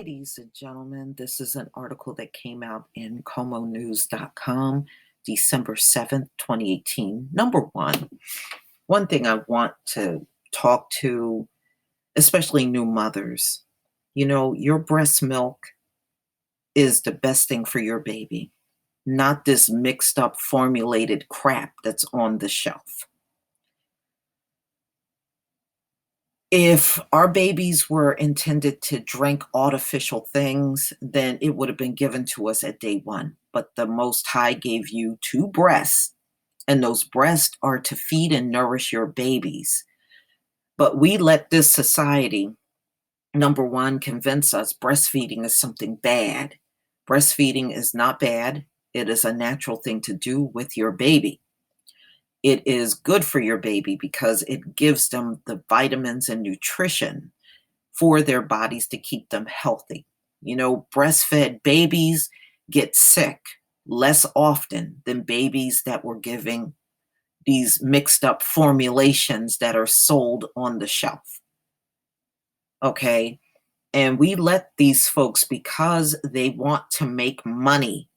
Ladies and gentlemen, this is an article that came out in comonews.com, December 7th, 2018. Number one thing I want to talk to, especially new mothers, your breast milk is the best thing for your baby, not this mixed up formulated crap that's on the shelf. If our babies were intended to drink artificial things, then it would have been given to us at day one. But the Most High gave you two breasts, and those breasts are to feed and nourish your babies. But we let this society, number one, convince us breastfeeding is something bad. Breastfeeding is not bad. It is a natural thing to do with your baby. It is good for your baby because it gives them the vitamins and nutrition for their bodies to keep them healthy. Breastfed babies get sick less often than babies that were giving these mixed up formulations that are sold on the shelf. Okay. And we let these folks, because they want to make money,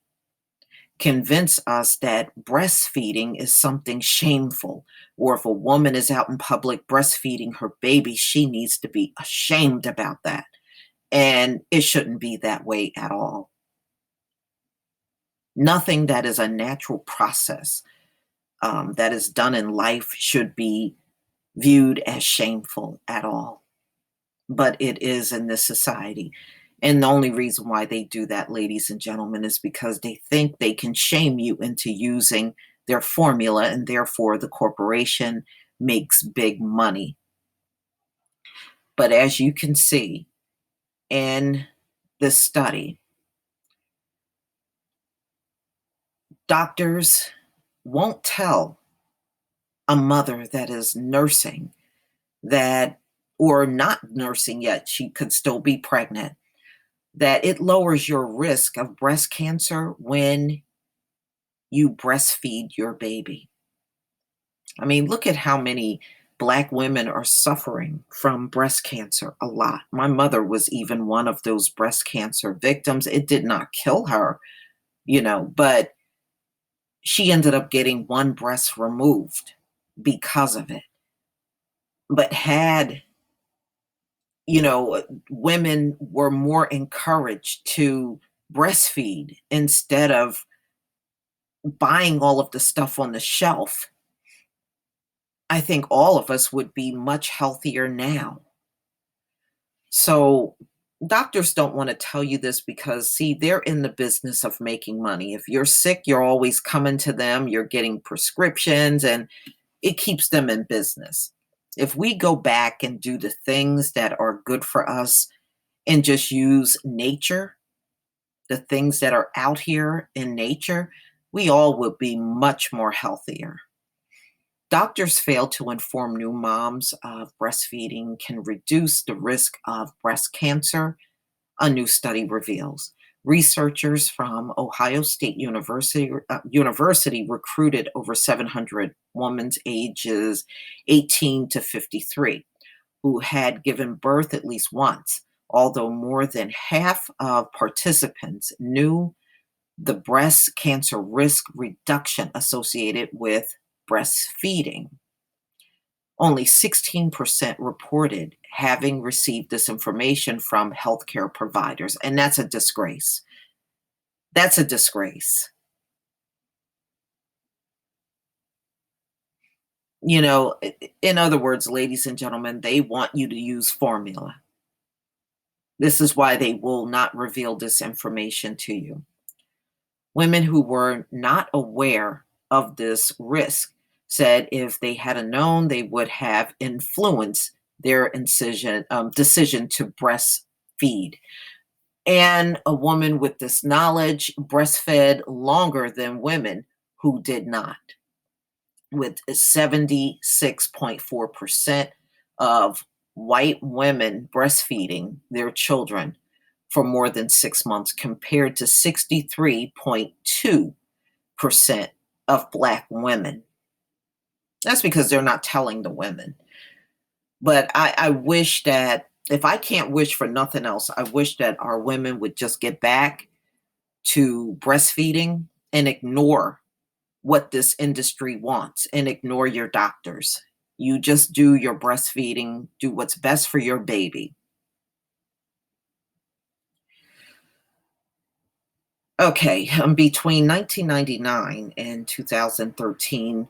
convince us that breastfeeding is something shameful, or if a woman is out in public breastfeeding her baby, she needs to be ashamed about that. And it shouldn't be that way at all. Nothing that is a natural process that is done in life should be viewed as shameful at all. But it is in this society. And the only reason why they do that, ladies and gentlemen, is because they think they can shame you into using their formula, and therefore the corporation makes big money. But as you can see in this study, doctors won't tell a mother that is nursing that, or not nursing yet, she could still be pregnant, that it lowers your risk of breast cancer when you breastfeed your baby. I mean, look at how many Black women are suffering from breast cancer. A lot. My mother was even one of those breast cancer victims. It did not kill her, but she ended up getting one breast removed because of it. But had women were more encouraged to breastfeed instead of buying all of the stuff on the shelf, I think all of us would be much healthier now. So doctors don't want to tell you this because, see, they're in the business of making money. If you're sick, you're always coming to them, you're getting prescriptions, and it keeps them in business. If we go back and do the things that are good for us and just use nature, the things that are out here in nature, we all would be much more healthier. Doctors fail to inform new moms of breastfeeding can reduce the risk of breast cancer, a new study reveals. Researchers from Ohio State University recruited over 700 women ages 18 to 53 who had given birth at least once, although more than half of participants knew the breast cancer risk reduction associated with breastfeeding. Only 16% reported having received this information from healthcare providers, and that's a disgrace. That's a disgrace. In other words, ladies and gentlemen, they want you to use formula. This is why they will not reveal this information to you. Women who were not aware of this risk said if they had known, they would have influenced their decision to breastfeed. And a woman with this knowledge breastfed longer than women who did not, with 76.4% of white women breastfeeding their children for more than 6 months, compared to 63.2% of Black women. That's because they're not telling the women. But I wish that If I can't wish for nothing else, I wish that our women would just get back to breastfeeding and ignore what this industry wants and ignore your doctors. You just do your breastfeeding, do what's best for your baby. Okay, between 1999 and 2013,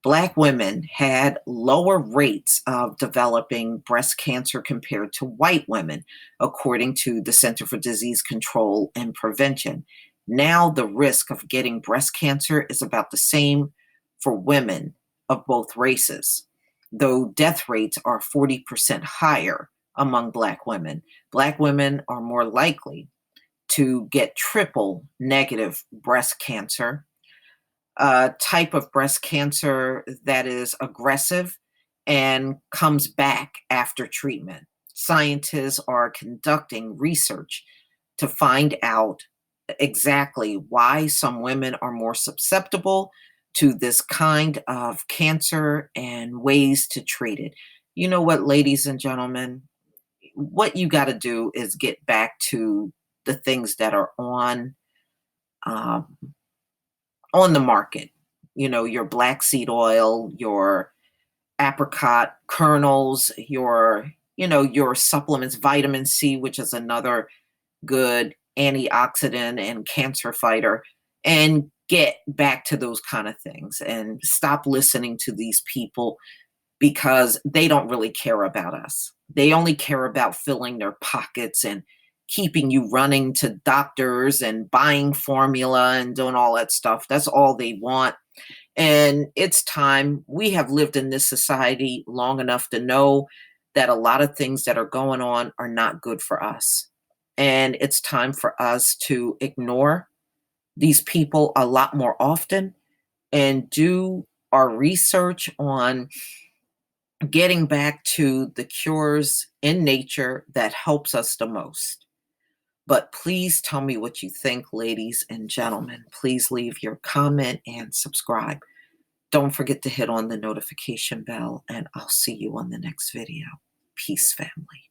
Black women had lower rates of developing breast cancer compared to white women, according to the Center for Disease Control and Prevention. Now, the risk of getting breast cancer is about the same for women of both races, though death rates are 40% higher among Black women. Black women are more likely to get triple negative breast cancer, a type of breast cancer that is aggressive and comes back after treatment. Scientists are conducting research to find out exactly why some women are more susceptible to this kind of cancer and ways to treat it. You know what, ladies and gentlemen? What you got to do is get back to the things that are um, on the market. You know, your black seed oil, your apricot kernels, your supplements, vitamin C, which is another good antioxidant and cancer fighter, and get back to those kind of things and stop listening to these people because they don't really care about us. They only care about filling their pockets and keeping you running to doctors and buying formula and doing all that stuff. That's all they want. And it's time. We have lived in this society long enough to know that a lot of things that are going on are not good for us. And it's time for us to ignore these people a lot more often and do our research on getting back to the cures in nature that helps us the most. But please tell me what you think, ladies and gentlemen. Please leave your comment and subscribe. Don't forget to hit on the notification bell, and I'll see you on the next video. Peace, family.